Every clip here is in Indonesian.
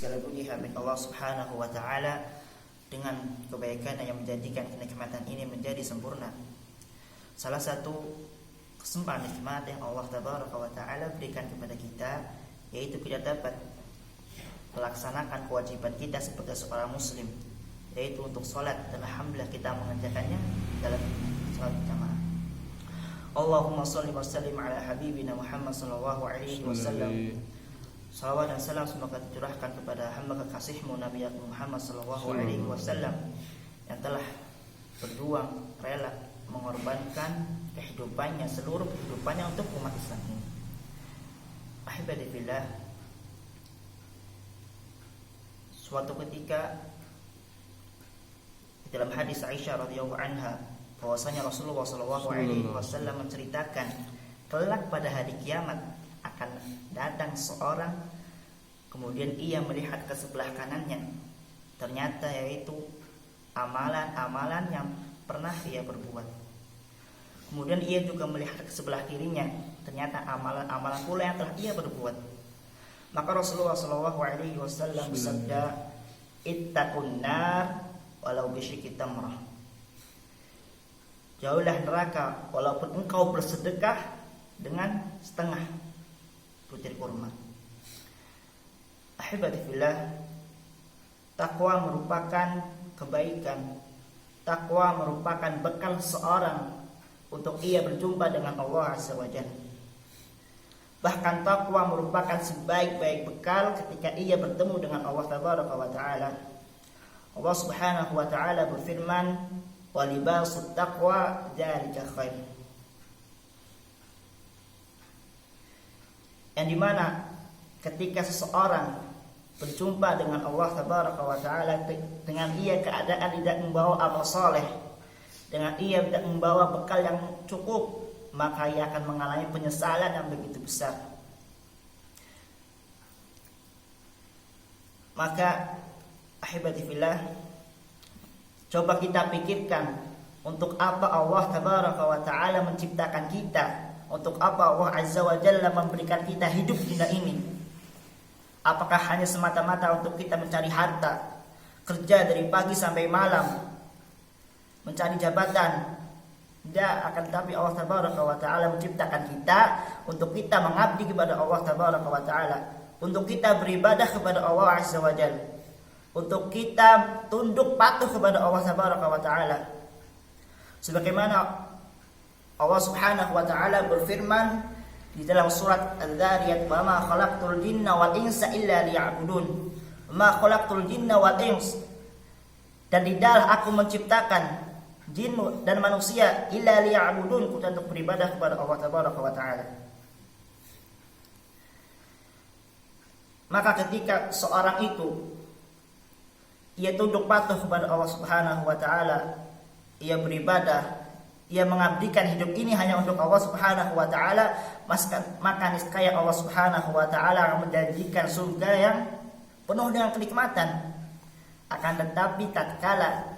Segala puji hanya Allah Subhanahu wa taala dengan kebaikan yang menjadikan kenikmatan ini menjadi sempurna. Salah satu kesempatan nikmat yang Allah Tabaraka wa taala berikan kepada kita, yaitu kita dapat melaksanakan kewajiban kita sebagai seorang muslim, yaitu untuk sholat, dan alhamdulillah kita mengerjakannya dalam sholat jamaah. Allahumma sholli wa sallim ala habibina Muhammad sallallahu alaihi wasallam. Salawat dan salam semoga tercurahkan kepada hamba kekasihmu Nabi Muhammad sallallahu alaihi wasallam yang telah berjuang rela mengorbankan kehidupannya, seluruh kehidupannya untuk umat Islam ini. Ahibati fillah, suatu ketika dalam hadis Aisyah radhiyallahu anha bahwasanya Rasulullah sallallahu alaihi wasallam menceritakan kelak pada hari kiamat akan datang seorang, kemudian ia melihat ke sebelah kanannya, ternyata yaitu amalan-amalan yang pernah ia berbuat. Kemudian ia juga melihat ke sebelah kirinya, ternyata amalan-amalan pula yang telah ia berbuat. Maka Rasulullah sallallahu alaihi wasallam bersabda, "Ittaqun nar walau bisyikki tamrah." Jauhlah neraka walaupun engkau bersedekah dengan setengah butir kurma. Ahibati fillah, takwa merupakan kebaikan. Takwa merupakan bekal seorang untuk ia berjumpa dengan Allah Azza wa Jalla. Bahkan takwa merupakan sebaik-baik bekal ketika ia bertemu dengan Allah Tabaraka wa taala. Allah Subhanahu wa taala berfirman, "Wa libasut taqwa dzalika khair." Yang dimana ketika seseorang berjumpa dengan Allah Tabaraka wa taala dengan ia keadaan tidak membawa amal soleh, dengan ia tidak membawa bekal yang cukup, maka ia akan mengalami penyesalan yang begitu besar. Maka ahibati fillah, coba kita pikirkan, untuk apa Allah Tabaraka wa taala menciptakan kita? Untuk apa Allah Azza wa Jalla memberikan kita hidup di dunia ini? Apakah hanya semata-mata untuk kita mencari harta, kerja dari pagi sampai malam, mencari jabatan? Tidak, akan tetapi Allah Tabaraka wa taala menciptakan kita untuk kita mengabdi kepada Allah Tabaraka wa taala, untuk kita beribadah kepada Allah Azza wa Jalla, untuk kita tunduk patuh kepada Allah Tabaraka wa taala. Sebagaimana Allah Subhanahu wa taala berfirman di dalam surat Al-Dzariyat, "Wa ma khalaqtul jinna wal insa illa liya'budun." Ma khalaqtul jinna wal ins, dan tidaklah aku menciptakan jin dan manusia illa liya'budun, untuk beribadah kepada Allah Tabaraka wa taala. Maka ketika seorang itu ia tunduk patuh kepada Allah Subhanahu wa taala, ia beribadah, ia mengabdikan hidup ini hanya untuk Allah Subhanahu wa taala, maka niscaya Allah Subhanahu wa taala akan menjanjikan surga yang penuh dengan kenikmatan. Akan tetapi tatkala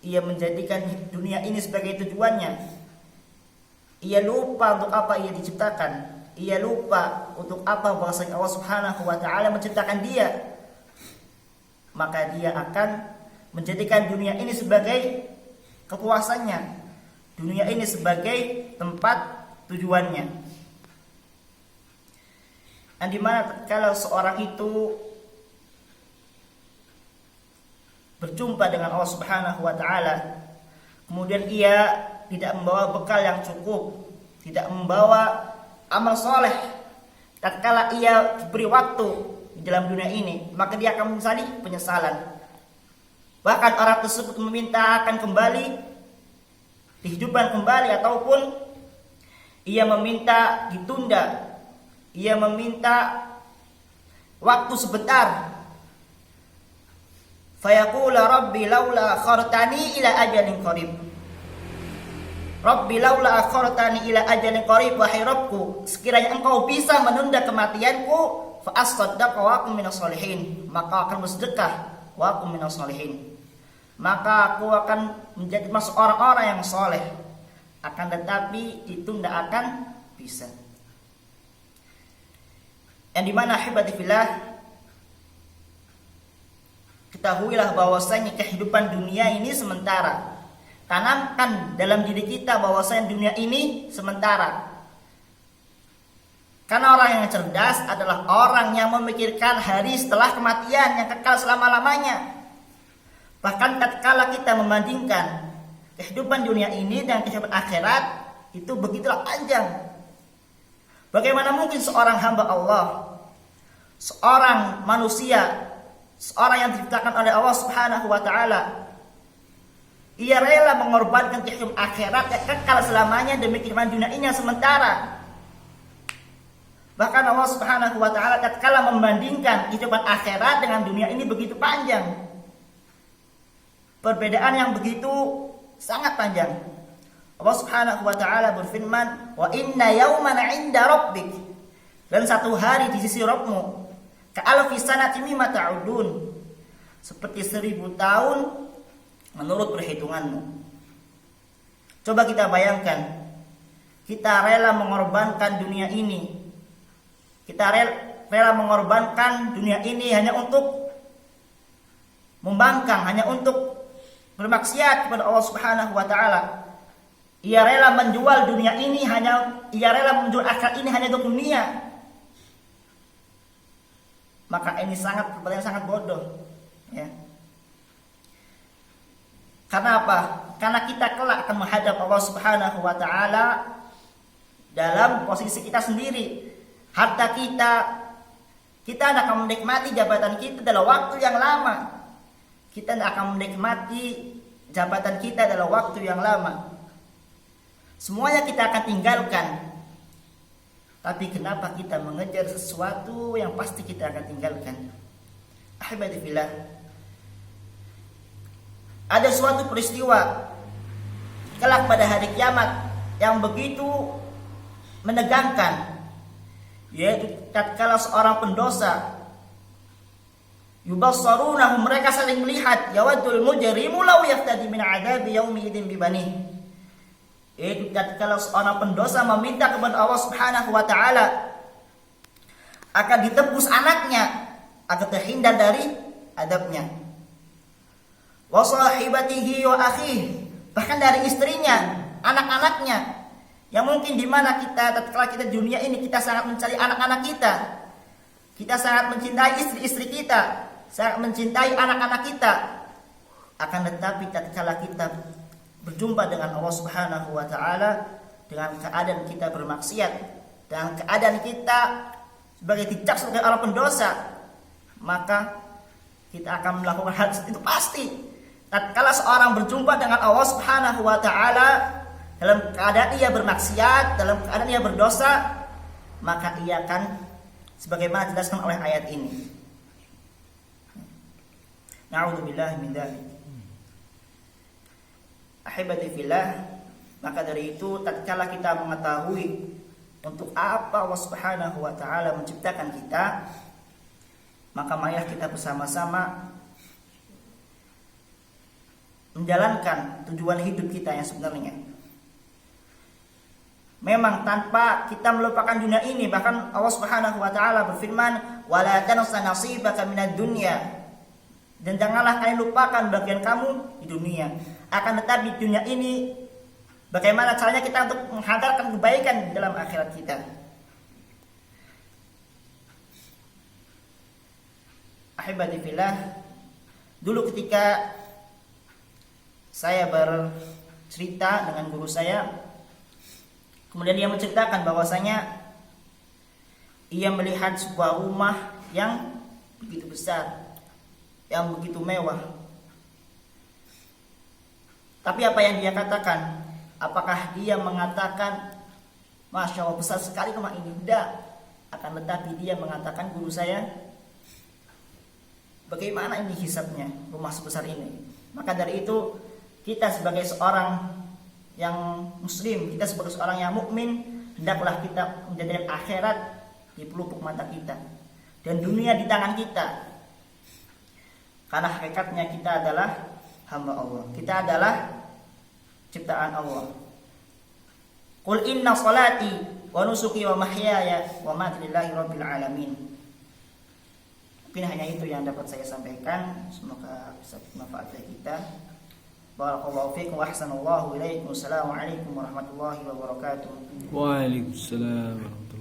ia menjadikan dunia ini sebagai tujuannya, ia lupa untuk apa ia diciptakan, ia lupa untuk apa bahwasanya Allah Subhanahu wa taala menciptakan dia, maka dia akan menjadikan dunia ini sebagai kepuasannya, dunia ini sebagai tempat tujuannya. Dan dimana kalau seorang itu berjumpa dengan Allah Subhanahu wa taala, kemudian ia tidak membawa bekal yang cukup, tidak membawa amal soleh, tatkala ia diberi waktu di dalam dunia ini, maka dia akan menyesali penyesalan. Bahkan orang tersebut meminta akan kembali, dihidupkan kembali, ataupun ia meminta ditunda, ia meminta waktu sebentar. Fayaqula rabbi laula akhartani ila ajalin qarib. Rabbi laula akhartani ila ajalin qarib, wahai Rabbku, sekiranya engkau bisa menunda kematianku, fa asaddaqa wa akum minas solihin, maka akan bersedekah, wa akum minas solihin, maka aku akan menjadi masuk orang-orang yang soleh. Akan tetapi itu tidak akan bisa. Yang dimana ahibati fillah, ketahuilah bahwasanya kehidupan dunia ini sementara. Tanamkan dalam diri kita bahwasanya dunia ini sementara. Karena orang yang cerdas adalah orang yang memikirkan hari setelah kematian yang kekal selama-lamanya. Bahkan tatkala kita membandingkan kehidupan dunia ini dan kehidupan akhirat, itu begitulah panjang. Bagaimana mungkin seorang hamba Allah, seorang manusia, seorang yang diciptakan oleh Allah Subhanahu wa taala, ia rela mengorbankan kehidupan akhirat yang kekal selamanya demi kehidupan dunia ini yang sementara. Bahkan Allah Subhanahu wa taala tatkala membandingkan kehidupan akhirat dengan dunia ini begitu panjang. Perbedaan yang begitu sangat panjang. Allah Subhanahu wa taala berfirman, "Wa inna yawman 'inda rabbik." Dan satu hari di sisi Rabbmu, ka'alfi sanati mimma ta'udun. Seperti 1000 tahun menurut perhitunganmu. Coba kita bayangkan, kita rela mengorbankan dunia ini. Kita rela mengorbankan dunia ini hanya untuk membangkang, hanya untuk bermaksiat kepada Allah Subhanahu wa taala. Ia rela menjual dunia ini ia rela menjual akhirat ini hanya untuk dunia. Maka ini perbuatan sangat bodoh, ya. Karena apa? Karena kita kelak akan menghadap Allah Subhanahu wa taala dalam posisi kita sendiri. Harta kita akan menikmati jabatan kita dalam waktu yang lama. Kita akan menikmati jabatan kita dalam waktu yang lama. Semuanya kita akan tinggalkan. Tapi kenapa kita mengejar sesuatu yang pasti kita akan tinggalkan? Ahibati fillah. Ada suatu peristiwa kelak pada hari kiamat yang begitu menegangkan, yaitu tatkala seorang pendosa yubassarunahum, mereka saling melihat, yawaddul mujrimu law yaftadi min adzabi yaumi idzin bibanihi. Yaitu tatkala seorang pendosa meminta kepada Allah Subhanahu wa taala akan ditebus anaknya agar terhindar dari adabnya. Wa sahibatihi wa akhihi, bahkan dari istrinya, anak-anaknya. Yang mungkin di mana kita tatkala kita di dunia ini kita sangat mencari anak-anak kita. Kita sangat mencintai istri-istri kita, sangat mencintai anak-anak kita. Akan tetapi tatkala kita berjumpa dengan Allah Subhanahu wa taala dengan keadaan kita bermaksiat, dengan keadaan kita sebagai dicap sebagai orang pendosa, maka kita akan melakukan hal itu pasti. Tatkala seorang berjumpa dengan Allah Subhanahu wa taala dalam keadaan ia bermaksiat, dalam keadaan ia berdosa, maka ia akan sebagaimana dijelaskan oleh ayat ini. Na'udzubillahi min dzalik. Ahibati fillah, maka dari itu tatkala kita mengetahui untuk apa Allah Subhanahu wa taala menciptakan kita, maka marilah kita bersama-sama menjalankan tujuan hidup kita yang sebenarnya. Memang tanpa kita melupakan dunia ini, bahkan Allah Subhanahu wa taala berfirman, "Wala tansa nasibaka minad dunya." Dan janganlah kalian lupakan bagian kamu di dunia. Akan tetapi dunia ini, bagaimana caranya kita untuk menghantarkan kebaikan dalam akhirat kita. Ahibati fillah, dulu ketika saya bercerita dengan guru saya, kemudian dia menceritakan bahwasanya ia melihat sebuah rumah yang begitu besar, yang begitu mewah. Tapi apa yang dia katakan? Apakah dia mengatakan, "Masya Allah, besar sekali rumah ini"? Tidak. Akan tetapi dia mengatakan, guru saya, bagaimana ini hisabnya rumah sebesar ini? Maka dari itu kita sebagai seorang yang muslim, kita sebagai seorang yang mukmin, hendaklah kita menjadikan akhirat di pelupuk mata kita dan dunia di tangan kita. Karena hakikatnya kita adalah hamba Allah. Kita adalah ciptaan Allah. Qul inna salati wa nusuki wa mahyaya wa mamati lillahi rabbil alamin. Mungkin hanya itu yang dapat saya sampaikan. Semoga bisa bermanfaat bagi kita. Barakallahu fiikum wa ahsanallahu ilaikum. Assalamualaikum warahmatullahi wabarakatuh. Waalaikumsalam warahmatullahi